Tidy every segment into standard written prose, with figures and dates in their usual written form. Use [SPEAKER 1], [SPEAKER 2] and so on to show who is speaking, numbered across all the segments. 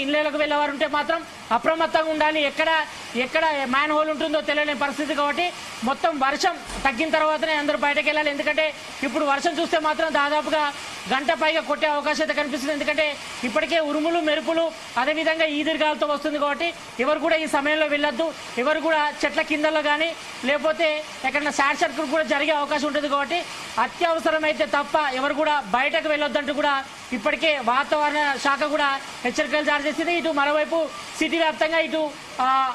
[SPEAKER 1] ఇళ్ళకు వెళ్ళేవారు ఉంటే మాత్రం అప్రమత్తంగా ఉండాలి. ఎక్కడ మ్యాన్ హోల్ ఉంటుందో తెలియని పరిస్థితి కాబట్టి మొత్తం వర్షం తగ్గిన తర్వాతనే అందరూ బయటకు వెళ్ళాలి. ఎందుకంటే ఇప్పుడు వర్షం చూస్తే మాత్రం దాదాపుగా గంట పైగా కొట్టే అవకాశం అయితే కనిపిస్తుంది. ఎందుకంటే ఇప్పటికే ఉరుములు మెరుపులు అదేవిధంగా ఈదురుగాలతో వస్తుంది కాబట్టి ఎవరు కూడా ఈ సమయంలో వెళ్ళొద్దు. ఎవరు కూడా చెట్ల కిందలో కానీ లేకపోతే ఎక్కడైనా షార్ట్ సర్క్యూట్ కూడా జరిగే అవకాశం ఉంటుంది కాబట్టి అత్యవసరం అయితే తప్ప ఎవరు కూడా బయటకు వెళ్ళొద్దంటూ కూడా ఇప్పటికే వాతావరణ శాఖ కూడా హెచ్చరికలు జారీ చేసింది. ఇటు మరోవైపు సిటీ వ్యాప్తంగా ఇటు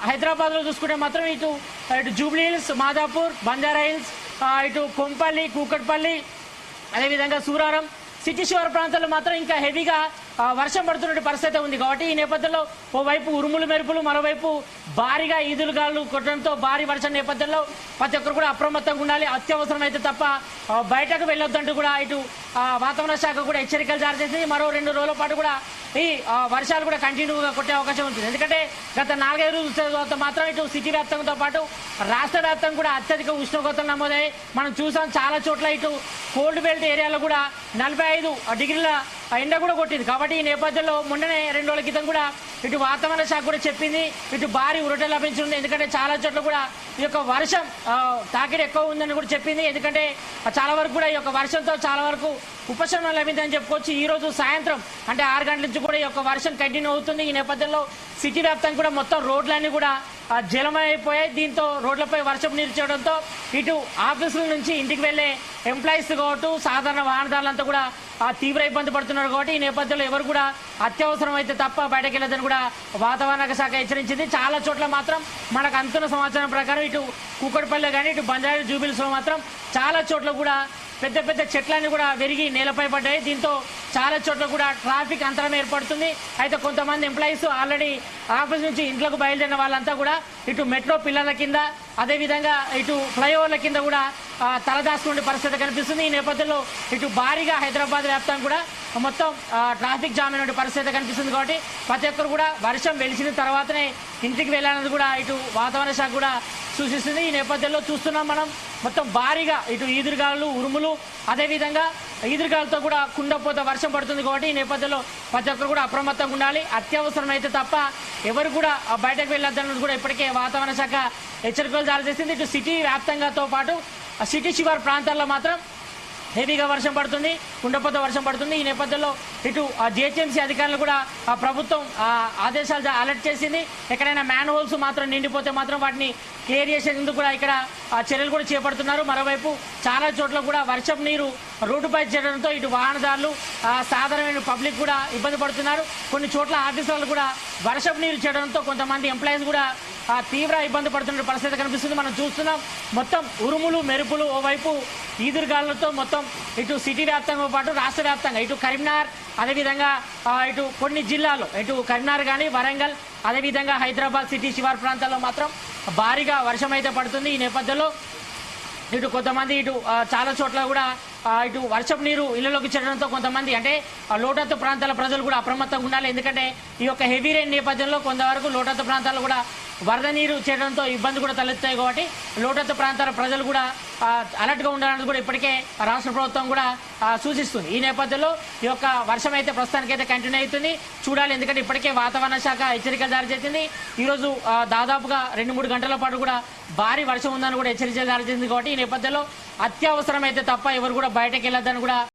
[SPEAKER 1] హైదరాబాద్లో చూసుకుంటే మాత్రం ఇటు Jubilee hills, Madhapur, Banjara hills, ఇటు కొంపల్లి, కూకట్పల్లి, అదేవిధంగా సూరారం సిటీ శివారు ప్రాంతాల్లో మాత్రం ఇంకా హెవీగా వర్షం పడుతున్న పరిస్థితి ఉంది. కాబట్టి ఈ నేపథ్యంలో ఓవైపు ఉరుములు మెరుపులు, మరోవైపు భారీగా ఈదురుగాలు కొట్టడంతో భారీ వర్షం నేపథ్యంలో ప్రతి ఒక్కరు కూడా అప్రమత్తంగా ఉండాలి. అత్యవసరం అయితే తప్ప బయటకు వెళ్ళొద్దంటూ కూడా ఇటు వాతావరణ శాఖ కూడా హెచ్చరికలు జారీ చేసింది. మరో 2 రోజుల పాటు కూడా ఈ వర్షాలు కూడా కంటిన్యూగా కొట్టే అవకాశం ఉంటుంది. ఎందుకంటే గత 4-5 రోజుల తర్వాత మాత్రం ఇటు సిటీ వ్యాప్తంతో పాటు రాష్ట్ర వ్యాప్తంగా కూడా అత్యధిక ఉష్ణోగ్రతలు నమోదయ్యాయి. మనం చూసాం చాలా చోట్ల ఇటు కోల్డ్ బెల్ట్ ఏరియాలో కూడా 45 డిగ్రీల ఎండ కూడా కొట్టింది. కాబట్టి ఈ నేపథ్యంలో మొన్ననే 2 రోజుల క్రితం కూడా ఇటు వాతావరణ శాఖ కూడా చెప్పింది ఇటు భారీ ఉరట లభించింది. ఎందుకంటే చాలా చోట్ల కూడా ఈ యొక్క వర్షం తాకిడి ఎక్కువ ఉందని కూడా చెప్పింది. ఎందుకంటే చాలా వరకు కూడా ఈ యొక్క వర్షంతో చాలా వరకు ఉపశమనం లభిందని చెప్పుకోవచ్చు. ఈ రోజు సాయంత్రం అంటే 6 గంటల నుంచి కూడా ఈ యొక్క వర్షం కంటిన్యూ అవుతుంది. ఈ నేపథ్యంలో సిటీ వ్యాప్తంగా కూడా మొత్తం రోడ్లన్నీ కూడా జలమైపోయాయి. దీంతో రోడ్లపై వర్షం నీరు చేయడంతో ఇటు ఆఫీసుల నుంచి ఇంటికి వెళ్లే ఎంప్లాయీస్ కావచ్చు, సాధారణ వాహనదారులంతా కూడా తీవ్ర ఇబ్బంది పడుతున్నారు. కాబట్టి ఈ నేపథ్యంలో ఎవరు కూడా అత్యవసరం అయితే తప్ప బయటకు వెళ్ళదని కూడా వాతావరణ శాఖ హెచ్చరించింది. చాలా చోట్ల మాత్రం మనకు అందుతున్న సమాచారం ప్రకారం ఇటు కూకట్పల్లి కానీ ఇటు బంజారా జూబిల్స్లో మాత్రం చాలా చోట్ల కూడా పెద్ద పెద్ద చెట్లన్నీ కూడా విరిగి నేలపై పడ్డాయి. దీంతో చాలా చోట్ల కూడా ట్రాఫిక్ అంతరం ఏర్పడుతుంది. అయితే కొంతమంది ఎంప్లాయీస్ ఆల్రెడీ ఆఫీస్ నుంచి ఇంట్లోకి బయలుదేరిన వాళ్ళంతా కూడా ఇటు మెట్రో పిల్లల కింద అదేవిధంగా ఇటు ఫ్లైఓవర్ల కింద కూడా తలదాచుకునే పరిస్థితి కనిపిస్తుంది. ఈ నేపథ్యంలో ఇటు భారీగా హైదరాబాద్ వ్యాప్తంగా కూడా మొత్తం ట్రాఫిక్ జామ్ అయిన పరిస్థితి కనిపిస్తుంది. కాబట్టి ప్రతి ఒక్కరు కూడా వర్షం వెలిసిన తర్వాతనే ఇంటికి వెళ్ళాలని కూడా ఇటు వాతావరణ శాఖ కూడా సూచిస్తుంది. ఈ నేపథ్యంలో చూస్తున్నాం మనం మొత్తం భారీగా ఇటు ఈదురుగాలు, ఉరుములు అదేవిధంగా ఈదురుగాలతో కూడా కుండపోత వర్షం పడుతుంది. కాబట్టి ఈ నేపథ్యంలో ప్రతి ఒక్కరు కూడా అప్రమత్తంగా ఉండాలి. అత్యవసరం అయితే తప్ప ఎవరు కూడా బయటకు వెళ్ళొద్దన్నది కూడా ఇప్పటికే వాతావరణ శాఖ హెచ్చరికలు జారీ చేసింది. ఇటు సిటీ వ్యాప్తంగాతో పాటు సిటీ శివారు ప్రాంతాల్లో మాత్రం హెవీగా వర్షం పడుతుంది, కుండపోత వర్షం పడుతుంది. ఈ నేపథ్యంలో ఇటు జిహెచ్ఎంసీ అధికారులు కూడా ప్రభుత్వం ఆదేశాలు అలర్ట్ చేసింది. ఎక్కడైనా మ్యాన్ హోల్స్ మాత్రం నిండిపోతే మాత్రం వాటిని క్లియర్ చేసేందుకు కూడా ఇక్కడ చర్యలు కూడా చేపడుతున్నారు. మరోవైపు చాలా చోట్ల కూడా వర్షం నీరు రోడ్డుపై చేరడంతో ఇటు వాహనదారులు సాధారణమైన పబ్లిక్ కూడా ఇబ్బంది పడుతున్నారు. కొన్ని చోట్ల ఆఫీసులు కూడా వర్షం నీరు చేరడంతో కొంతమంది ఎంప్లాయీస్ కూడా తీవ్ర ఇబ్బంది పడుతున్న పరిస్థితి కనిపిస్తుంది. మనం చూస్తున్నాం మొత్తం ఉరుములు మెరుపులు ఓవైపు ఈదురుగాలతో మొత్తం ఇటు సిటీ వ్యాప్తంగా పాటు రాష్ట్ర వ్యాప్తంగా ఇటు కరీంనగర్ అదేవిధంగా ఇటు కొన్ని జిల్లాల్లో ఇటు కరీంనగర్ కానీ వరంగల్ అదేవిధంగా హైదరాబాద్ సిటీ శివారు ప్రాంతాల్లో మాత్రం భారీగా వర్షం అయితే పడుతుంది. ఈ నేపథ్యంలో ఇటు కొంతమంది ఇటు చాలా చోట్ల కూడా ఇటు వర్షపు నీరు ఇళ్లలోకి చేరడంతో కొంతమంది అంటే లోతట్టు ప్రాంతాల ప్రజలు కూడా అప్రమత్తంగా ఉండాలి. ఎందుకంటే ఈ యొక్క హెవీ రెయిన్ నేపథ్యంలో కొంతవరకు లోతట్టు ప్రాంతాల్లో కూడా వరద నీరు చేరడంతో ఇబ్బంది కూడా తలెత్తాయి. కాబట్టి లోతట్టు ప్రాంతాల ప్రజలు కూడా అలర్ట్గా ఉండాలని కూడా ఇప్పటికే రాష్ట్ర ప్రభుత్వం కూడా సూచిస్తుంది. ఈ నేపథ్యంలో ఈ యొక్క వర్షం అయితే ప్రస్తుతానికైతే కంటిన్యూ అవుతుంది, చూడాలి. ఎందుకంటే ఇప్పటికే వాతావరణ శాఖ హెచ్చరికలు జారీ చేసింది. ఈరోజు దాదాపుగా 2-3 గంటల పాటు కూడా భారీ వర్షం ఉందని కూడా హెచ్చరికలు జారీ చేసింది. కాబట్టి ఈ నేపథ్యంలో అత్యవసరం అయితే తప్ప ఎవరు కూడా బయటకు వెళ్ళొద్దని కూడా